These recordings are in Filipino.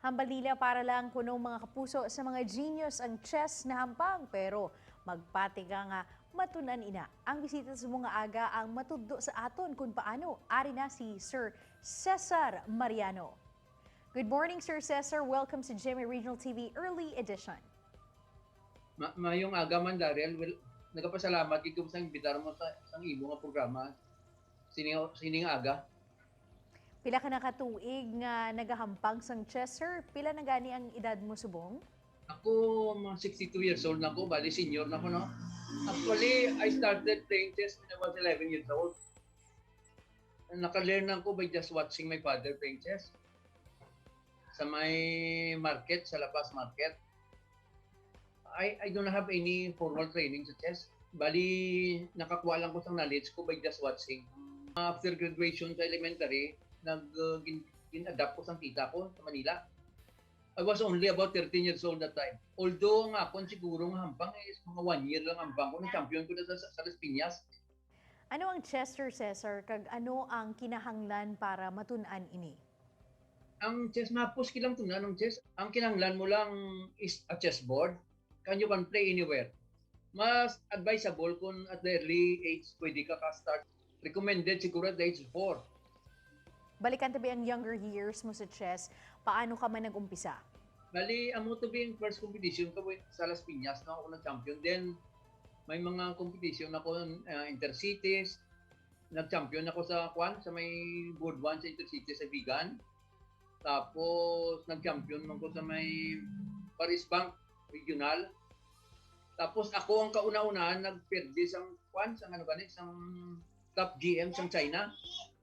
Hambal nila para lang punong mga kapuso sa mga genius ang chess na hampang. Pero magpati ka nga matunan ina. Ang bisita sa mga aga ang matuddo sa aton kung paano. Ari na si Sir Cesar Mariano. Good morning, Sir Cesar. Welcome to GMA Regional TV Early Edition. Mayong aga man, Daryl. Well, nagapasalamat ikaw sa imbitar mo sa imo nga programa. Sining aga. Pila ka nakatuig nga nagahampang sang chess, sir? Pila na gani ang edad mo subong? Ako, mga 62 years old na ako. Bali, senior na ako, no? Actually, I started playing chess when I was 11 years old. Naka-learn ako by just watching my father playing chess. Sa may market, sa Lapas Market. I don't have any formal training sa chess. Bali, nakakuha lang ko sa knowledge ko by just watching. After graduation sa elementary, nag-adapt ko sa tita ko sa Manila. I was only about 13 years old that time. Although nga ako siguro nga hampang is mga 1 year lang hampang ko. Champion ko na sa Las Piñas. Ano ang chess, Sir Cesar? Kag ano ang kinahanglan para matunan ini? Ang chess, mapos kilang tunan ng chess. Ang kinahanglan mo lang is a chessboard. You can play anywhere. Mas advisable kung at the early age pwede ka start. Recommended siguro at the age 4. Balikan tabi ang younger years mo sa chess, paano ka man nag-umpisa? Bali, amo to be in first competition ko sa Las Piñas na ako ng champion. Then, may mga competition ako intercities. Nag-champion ako sa may board 1 sa intercities sa Vigan. Tapos, nag-champion ako sa may Paris Bank Regional. Tapos, ako ang kauna-unahan nag-perde sang top GM sa China.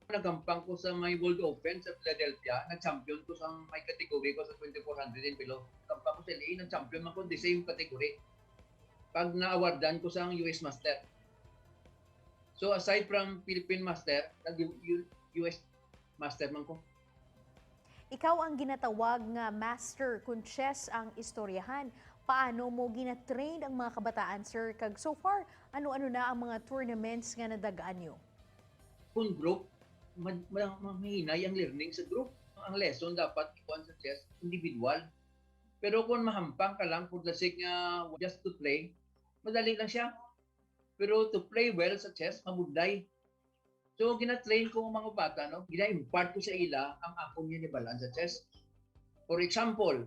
Nagampang ko sa may World Open sa Philadelphia. Nag-champion ko sa may category ko sa 2400 and below. Nagampang ko sa LA, nag-champion man ko the same category. Pag na-awardan ko sa US Master. So aside from Philippine Master, nag-US Master man ko. Ikaw ang ginatawag nga master kung chess ang istoryahan. Paano mo ginatrain ang mga kabataan, sir? Kag so far, ano-ano na ang mga tournaments nga nadagaan nyo? Kung group, mahinay ang learning sa group. Ang lesson dapat ikuan sa chess, individual. Pero kung mahampang ka lang for the sake nga just to play, madali lang siya. Pero to play well sa chess, mabuday. So, gina-train ko ang mga bata, no? Gina-impart ko sa ila ang akong niya ni balan sa chess. For example,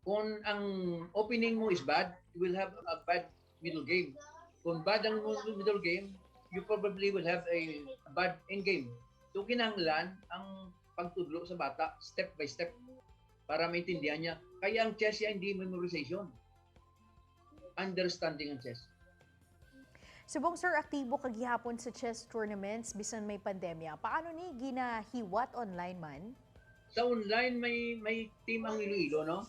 kung ang opening mo is bad, you will have a bad middle game. Kung bad ang middle game, you probably will have a bad end game. So, kinahanglan ang pagtudlo sa bata, step by step, para maintindihan niya. Kaya ang chess yan, hindi memorization. Understanding ang chess. Subong, sir, aktibo kagihapon sa chess tournaments bisan may pandemya. Paano ni ginahiwat online man? Sa online, may team ang Iloilo, no?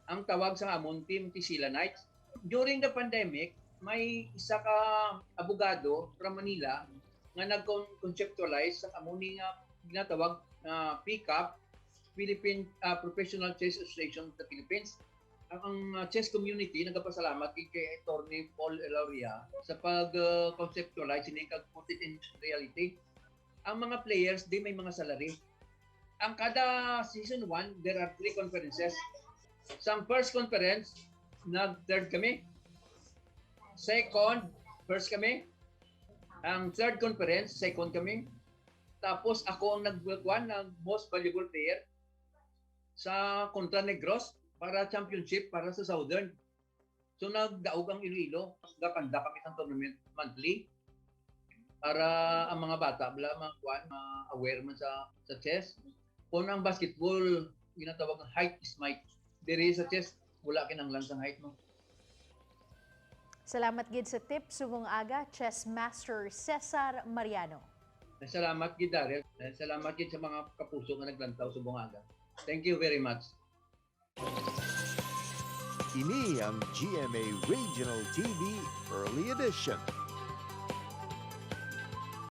Ang tawag sa amon team, Tisila Knights. During the pandemic, may isa ka abogado from Manila nga nag-conceptualize sa amuni nga ginatawag na PCAP, Philippine Professional Chess Association of the Philippines. Ang chess community nagpasalamat kay Attorney Paul Elauria sa pag-conceptualize ini kag put it in reality. Ang mga players di may mga salary. Ang kada season 1 there are 3 conferences. Sa first conference nag-third kami. Second, first kami. Ang third conference, second kami. Tapos ako ang most valuable player sa Contra Negros para championship para sa Southern. So nagdaog ang Iloilo, gakanda kami ng tournament monthly para ang mga bata aware man sa chess. Kung ang basketball, ginatawag ng height is might. Diri sa chess, wala kinanglan sa height mo. Salamat gid sa tips subong aga, Chess Master Cesar Mariano. Salamat gid, Daryl. Salamat gid sa mga kapuso nga naglantaw subong aga. Thank you very much. Ini ang GMA Regional TV Early Edition.